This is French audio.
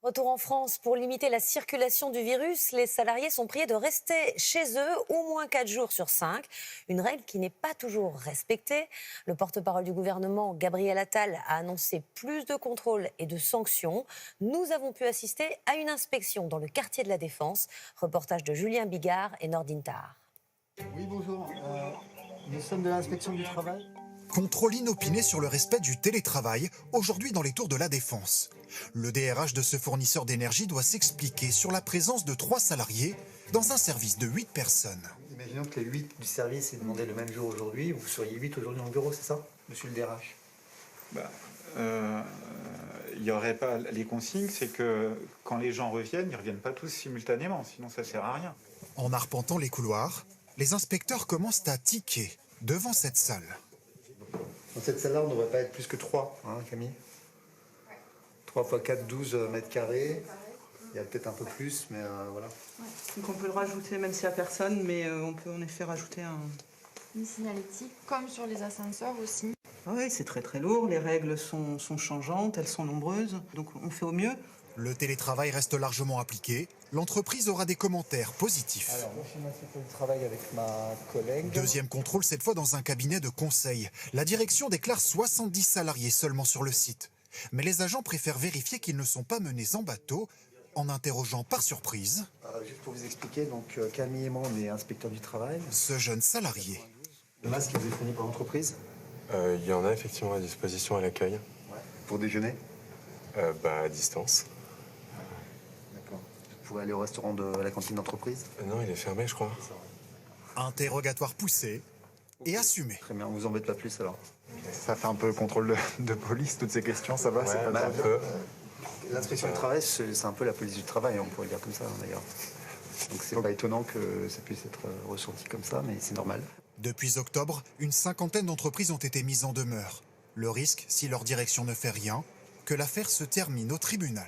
Retour en France, pour limiter la circulation du virus, les salariés sont priés de rester chez eux au moins 4 jours sur 5. Une règle qui n'est pas toujours respectée. Le porte-parole du gouvernement, Gabriel Attal, a annoncé plus de contrôles et de sanctions. Nous avons pu assister à une inspection dans le quartier de la Défense. Reportage de Julien Bigard et Nordine Tahar. Oui, bonjour. Nous sommes de l'inspection du travail. Contrôle inopiné sur le respect du télétravail, aujourd'hui dans les tours de la Défense. Le DRH de ce fournisseur d'énergie doit s'expliquer sur la présence de 3 salariés dans un service de 8 personnes. Imaginons que les 8 du service aient demandé le même jour aujourd'hui. Vous seriez 8 aujourd'hui dans le bureau, c'est ça, monsieur le DRH? Il n'y aurait pas les consignes, c'est que quand les gens reviennent, ils ne reviennent pas tous simultanément, sinon ça ne sert à rien. En arpentant les couloirs, les inspecteurs commencent à tiquer devant cette salle. Dans cette salle-là, on ne devrait pas être plus que 3, hein, Camille? 3 x 4, 12 mètres carrés. Il y a peut-être un peu plus, mais voilà. Ouais. Donc on peut le rajouter même s'il n'y a personne, mais on peut en effet rajouter une signalétique, comme sur les ascenseurs aussi. Ah oui, c'est très très lourd, les règles sont changeantes, elles sont nombreuses, donc on fait au mieux. Le télétravail reste largement appliqué. L'entreprise aura des commentaires positifs. Alors, moi, je suis l'inspecteur du travail avec ma collègue. Deuxième contrôle, cette fois dans un cabinet de conseil. La direction déclare 70 salariés seulement sur le site. Mais les agents préfèrent vérifier qu'ils ne sont pas menés en bateau, en interrogeant par surprise. Juste pour vous expliquer, donc Camille et moi, on est inspecteurs du travail. Ce jeune salarié. Le masque qui vous est fourni par l'entreprise? Il y en a effectivement à disposition à l'accueil. Ouais. Pour déjeuner? À distance. D'accord. Vous pouvez aller au restaurant de la cantine d'entreprise? Non, il est fermé, je crois. Interrogatoire poussé et assumé. Très bien, on vous embête pas plus alors. Ça fait un peu contrôle de police, toutes ces questions, ça va, c'est pas un très peu. L'inspection du travail, c'est un peu la police du travail, on pourrait le dire comme ça d'ailleurs. Donc c'est pas étonnant que ça puisse être ressenti comme ça, mais c'est normal. Depuis octobre, une 50aine d'entreprises ont été mises en demeure. Le risque, si leur direction ne fait rien, que l'affaire se termine au tribunal.